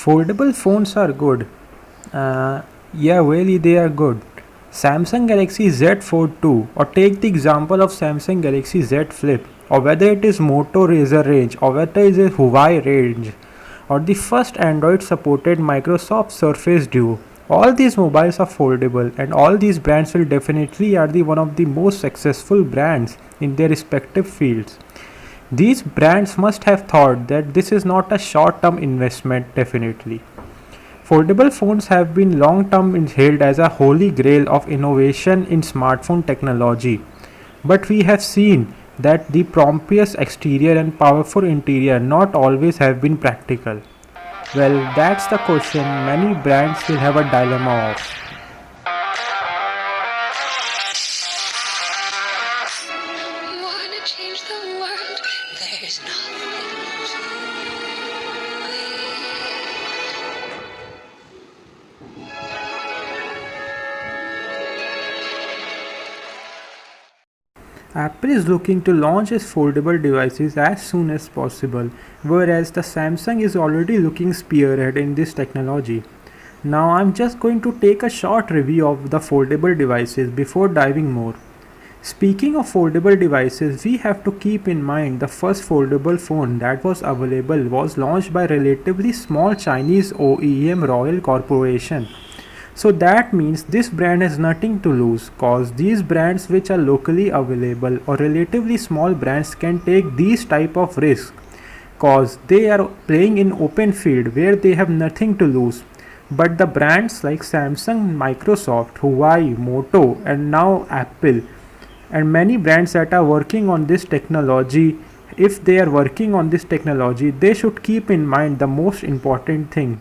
Foldable phones are good. Yeah, really, they are good. Samsung Galaxy Z Fold 2, or take the example of Samsung Galaxy Z Flip, or whether it is Moto Razr range, or whether it is Huawei range, or the first Android supported Microsoft Surface Duo. All these mobiles are foldable, and all these brands will definitely are the one of the most successful brands in their respective fields. These brands must have thought that this is not a short term investment, definitely. Foldable phones have been long term hailed as a holy grail of innovation in smartphone technology, but we have seen that the pompous exterior and powerful interior not always have been practical. Well, that's the question many brands will have a dilemma of. Wanna change the world? There's nothing too Apple is looking to launch its foldable devices as soon as possible, whereas the Samsung is already looking spearhead in this technology. Now I'm just going to take a short review of the foldable devices before diving more. Speaking of foldable devices, we have to keep in mind the first foldable phone that was available was launched by relatively small Chinese OEM Royal Corporation. So that means this brand has nothing to lose, cause these brands which are locally available or relatively small brands can take these type of risks, cause they are playing in open field where they have nothing to lose. But the brands like Samsung, Microsoft, Huawei, Moto, and now Apple, and many brands that are working on this technology, if they are working on this technology, they should keep in mind the most important thing.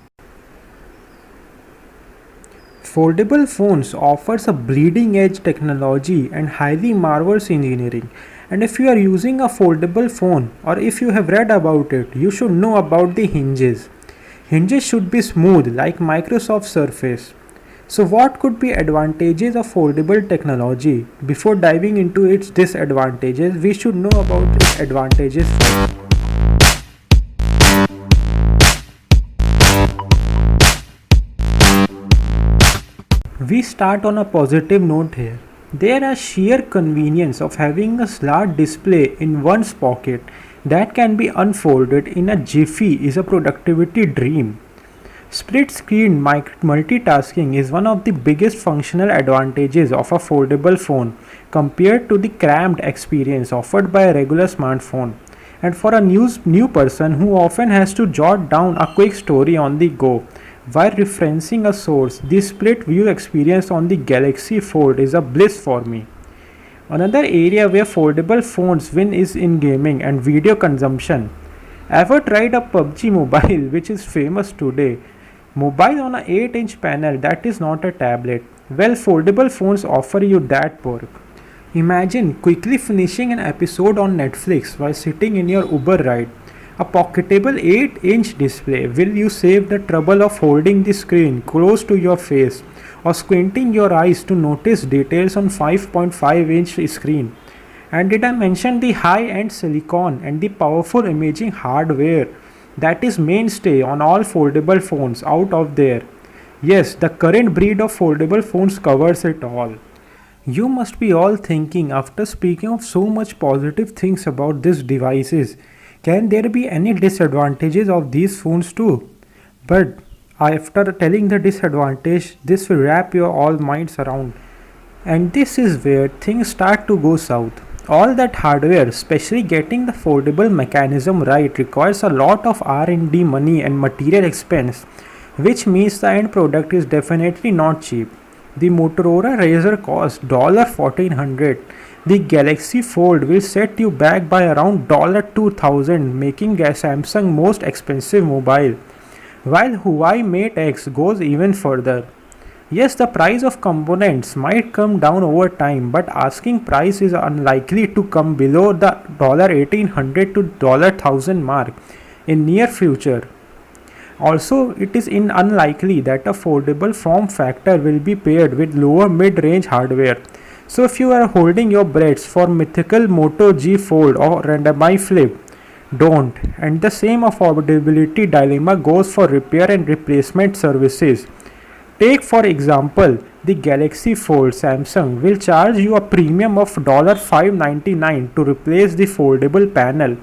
Foldable phones offers a bleeding edge technology and highly marvelous engineering. And if you are using a foldable phone or if you have read about it, you should know about the hinges. Hinges should be smooth like Microsoft Surface. So what could be advantages of foldable technology? Before diving into its disadvantages, we should know about its advantages first. We start on a positive note here. There are sheer convenience of having a large display in one's pocket that can be unfolded in a jiffy is a productivity dream. Split screen multitasking is one of the biggest functional advantages of a foldable phone compared to the cramped experience offered by a regular smartphone. And for a new person who often has to jot down a quick story on the go, while referencing a source, the split view experience on the Galaxy Fold is a bliss for me. Another area where foldable phones win is in gaming and video consumption. Ever tried a PUBG mobile which is famous today? Mobile on a 8-inch panel that is not a tablet. Well, foldable phones offer you that perk. Imagine quickly finishing an episode on Netflix while sitting in your Uber ride. A pocketable 8-inch display will you save the trouble of holding the screen close to your face or squinting your eyes to notice details on 5.5-inch screen. And did I mention the high-end silicon and the powerful imaging hardware that is mainstay on all foldable phones out of there? Yes, the current breed of foldable phones covers it all. You must be all thinking, after speaking of so much positive things about these devices, can there be any disadvantages of these phones too? But after telling the disadvantage, this will wrap your all minds around. And this is where things start to go south. All that hardware, especially getting the foldable mechanism right, requires a lot of R&D money and material expense, which means the end product is definitely not cheap. The Motorola Razr costs $1,400. The Galaxy Fold will set you back by around $2,000, making a Samsung most expensive mobile, while Huawei Mate X goes even further. Yes, the price of components might come down over time, but asking price is unlikely to come below the $1,800 to $1,000 mark in near future. Also, it is unlikely that a foldable form factor will be paired with lower mid-range hardware. So if you are holding your breaths for mythical Moto G Fold or Randomi Flip, don't. And the same affordability dilemma goes for repair and replacement services. Take for example the Galaxy Fold. Samsung will charge you a premium of $599 to replace the foldable panel,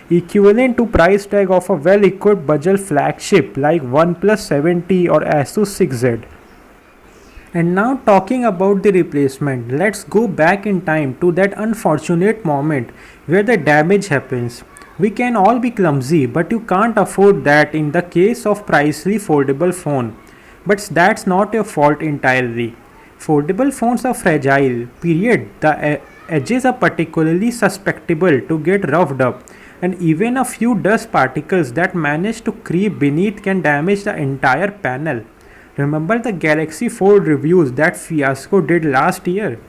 equivalent to price tag of a well-equipped budget flagship like OnePlus 7T or Asus 6Z. And now talking about the replacement, let's go back in time to that unfortunate moment where the damage happens. We can all be clumsy, but you can't afford that in the case of pricely foldable phone. But that's not your fault entirely. Foldable phones are fragile, period. The edges are particularly susceptible to get roughed up, and even a few dust particles that manage to creep beneath can damage the entire panel. Remember the Galaxy Fold reviews that Fiasco did last year?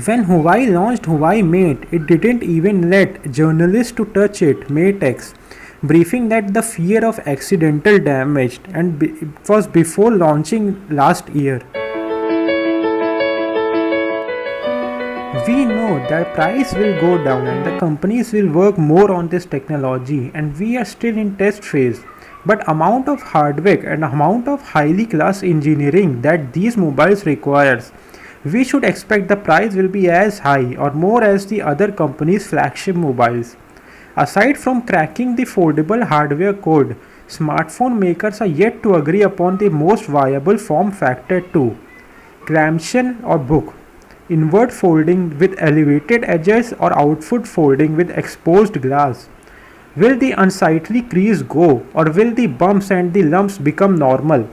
When Huawei launched Huawei Mate, it didn't even let journalists to touch it, Matex, briefing that the fear of accidental damage, and it was before launching last year. We know that price will go down and the companies will work more on this technology, and we are still in test phase. But amount of hardware and amount of highly class engineering that these mobiles requires, we should expect the price will be as high or more as the other companies' flagship mobiles. Aside from cracking the foldable hardware code, smartphone makers are yet to agree upon the most viable form factor too. Clamshell or book, inward folding with elevated edges or outward folding with exposed glass. Will the unsightly crease go, or will the bumps and the lumps become normal?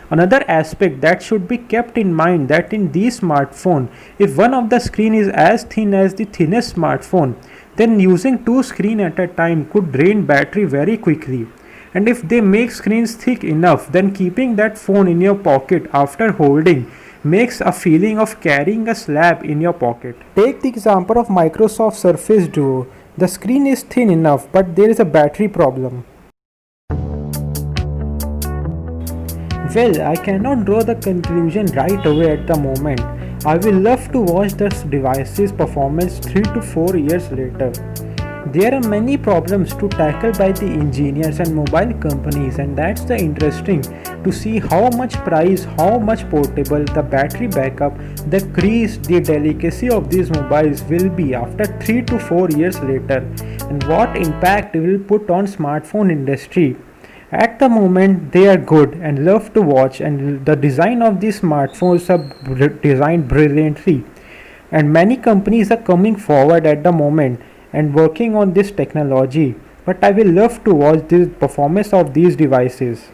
Another aspect that should be kept in mind that in these smartphones, if one of the screen is as thin as the thinnest smartphone, then using two screens at a time could drain battery very quickly. And if they make screens thick enough, then keeping that phone in your pocket after holding makes a feeling of carrying a slab in your pocket. Take the example of Microsoft Surface Duo. The screen is thin enough, but there is a battery problem. Well, I cannot draw the conclusion right away at the moment. I will love to watch this device's performance 3 to 4 years later. There are many problems to tackle by the engineers and mobile companies, and that's the interesting to see how much price, how much portable, the battery backup, the crease, the delicacy of these mobiles will be after 3 to 4 years later, and what impact it will put on smartphone industry. At the moment they are good and love to watch, and the design of these smartphones are designed brilliantly, and many companies are coming forward at the moment and working on this technology, but I will love to watch the performance of these devices.